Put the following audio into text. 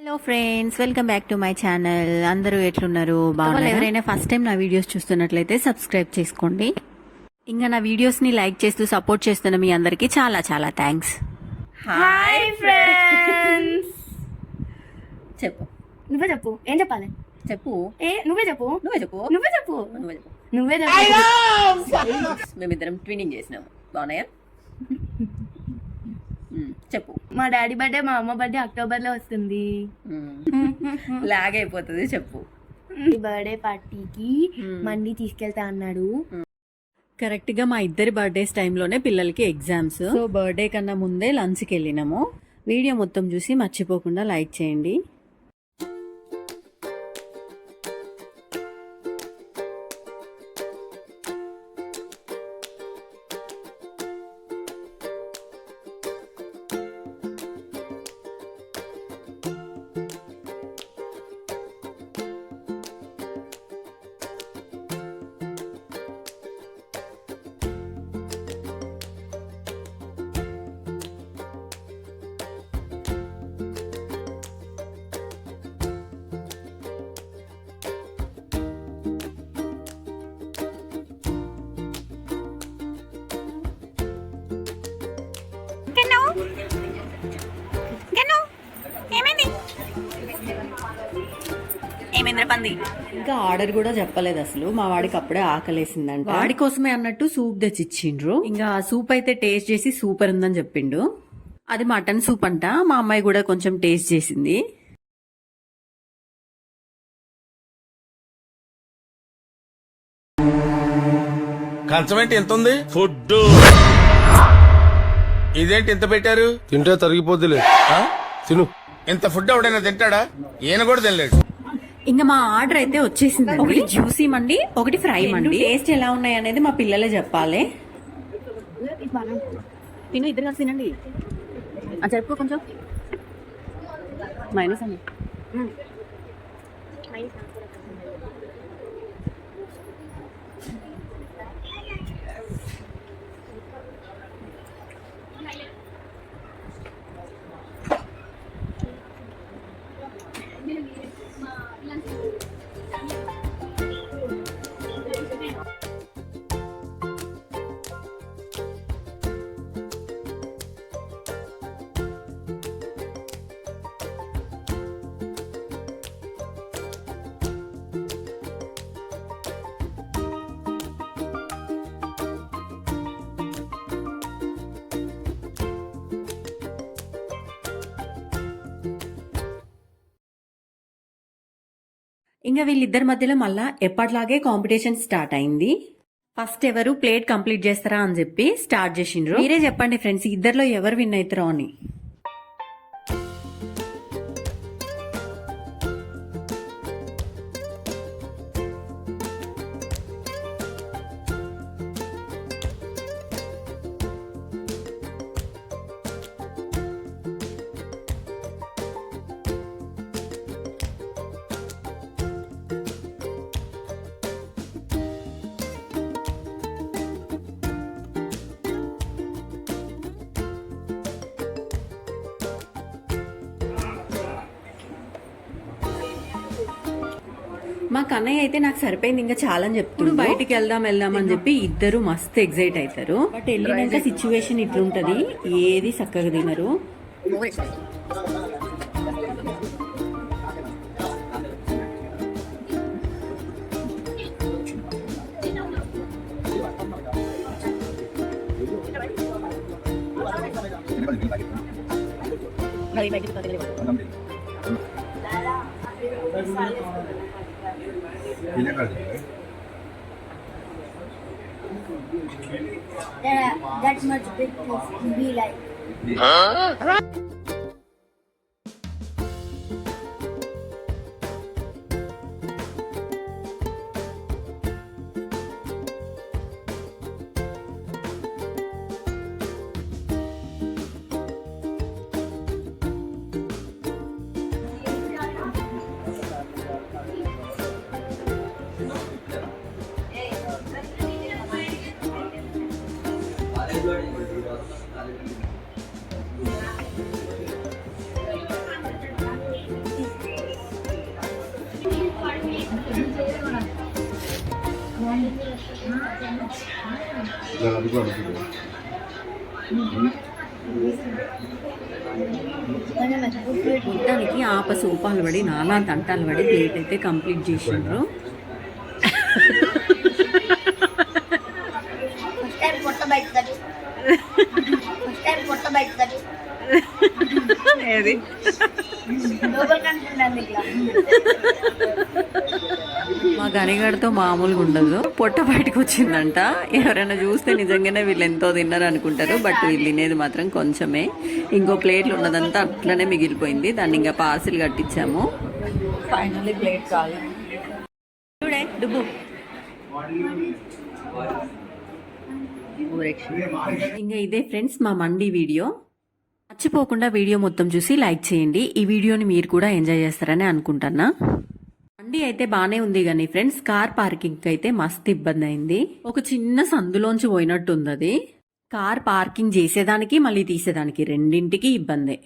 Hello friends, welcome back to my channel. అందరూ ఎట్లున్నారు? బాగున్నారు? ఎవరైనా ఫస్ట్ టైం నా వీడియోస్ చూస్తున్నట్లయితే సబ్స్క్రైబ్ చేసుకోండి. ఇంకా నా వీడియోస్ ని లైక్ చేస్తూ సపోర్ట్ చేస్తున్న మీ అందరికి చాలా చాలా థ్యాంక్స్. Hi friends. చెప్పు, నువ్వే చెప్పు. ఏం చెప్పాలి? చెప్పు. నువ్వే చెప్పు. నువ్వే చెప్పు. నువ్వే చెప్పు. నువ్వే చెప్పు. నువ్వే చెప్పు. మేమిద్దరం ట్విన్నింగ్ చేసినాము. బాగున్నాయా? చెప్పు. మా డాడీ బర్త్డే, మా అమ్మ బర్త్డే అక్టోబర్ లో వస్తుంది. లాగ్ అయిపోతుంది. చెప్పు. ఈ బర్త్డే పార్టీకి మండి తీసుకెళ్తా అన్నాడు. కరెక్ట్ గా మా ఇద్దరి బర్త్డేస్ టైంలోనే పిల్లలకి ఎగ్జామ్స్. సో బర్త్డే కన్నా ముందే లంచ్కి వెళ్ళినాము. వీడియో మొత్తం చూసి మర్చిపోకుండా లైక్ చేయండి. ఇంకా ఆర్డర్ కూడా చెప్పలేదు అసలు. మా వాడికి అప్పుడే ఆకలేసిందంట. వాడి కోసమే అన్నట్టు సూప్ తెచ్చిచ్చిండ్రు. ఇంకా సూప్ అయితే టేస్ట్ చేసి సూపర్ ఉందని చెప్పిండు. అది మటన్ సూప్ అంట. మా అమ్మాయి కూడా కొంచెం టేస్ట్ చేసింది. కంచమేంటి ఎంత ఉంది? ఫుడ్ ఇదేంటి ఇంత పెట్టారు? తింటే తరిగిపోద్దిలే. తిను. ఇంత ఫుడ్ ఎవడైనా తింటాడా? ఈయన కూడా తినలేడు. ఇంకా మా ఆర్డర్ అయితే వచ్చేసింది. ఒకటి జ్యూసీ మండి, ఒకటి ఫ్రై మండి. టేస్ట్ ఎలా ఉన్నాయి అనేది మా పిల్లలే చెప్పాలి. తిను, ఇద్దరు కలిసి తినండి. చెప్పుకో కొంచెం మైనస్ అని. ఇంకా వీళ్ళిద్దరి మధ్యలో మళ్ళా ఎప్పటిలాగే కాంపిటీషన్ స్టార్ట్ అయింది. ఫస్ట్ ఎవరు ప్లేట్ కంప్లీట్ చేస్తారా అని చెప్పి స్టార్ట్ చేసిండ్రు. మీరే చెప్పండి ఫ్రెండ్స్, ఇద్దరిలో ఎవరు విన్ అవుతారో అని. మా కన్నయ్య అయితే నాకు సరిపోయింది, ఇంకా చాలా అని చెప్తున్నారు. బయటికి వెళ్దాం అని చెప్పి ఇద్దరు మస్తు ఎగ్జైట్ అవుతారు. బట్ వెళ్ళినాక సిచ్యువేషన్ ఇట్లుంటది, ఏది చక్కగా తినరు. That much big things be like. మొత్తానికి ఆప సూపాలు పడి నాలా తంటాలు పడి ప్లేట్ అయితే కంప్లీట్ చేసిండ్రు. ఏది మా గనిగాడితో మామూలుగా ఉండదు, పొట్ట బయటకు వచ్చిందంట. ఎవరైనా చూస్తే నిజంగానే వీళ్ళు ఎంతో తిన్నారు అనుకుంటారు, బట్ వీళ్ళు తినేది మాత్రం కొంచెమే. ఇంకో ప్లేట్లు ఉన్నదంతా అట్లనే మిగిలిపోయింది, దాన్ని ఇంకా పార్సిల్ కట్టించాము. ఫైనల్లీ ప్లేట్ కాదు చూడే డుబ్బు. ఇంకా ఇదే ఫ్రెండ్స్ మా మండి వీడియో. మర్చిపోకుండా వీడియో మొత్తం చూసి లైక్ చేయండి. ఈ వీడియోని మీరు కూడా ఎంజాయ్ చేస్తారని అనుకుంటున్నా. మండి అయితే బానే ఉంది కానీ ఫ్రెండ్స్ కార్ పార్కింగ్ అయితే మస్తు ఇబ్బంది అయింది. ఒక చిన్న సందులోంచి పోయినట్టు ఉంది అది. కార్ పార్కింగ్ చేసేదానికి మళ్ళీ తీసేదానికి రెండింటికి ఇబ్బందే.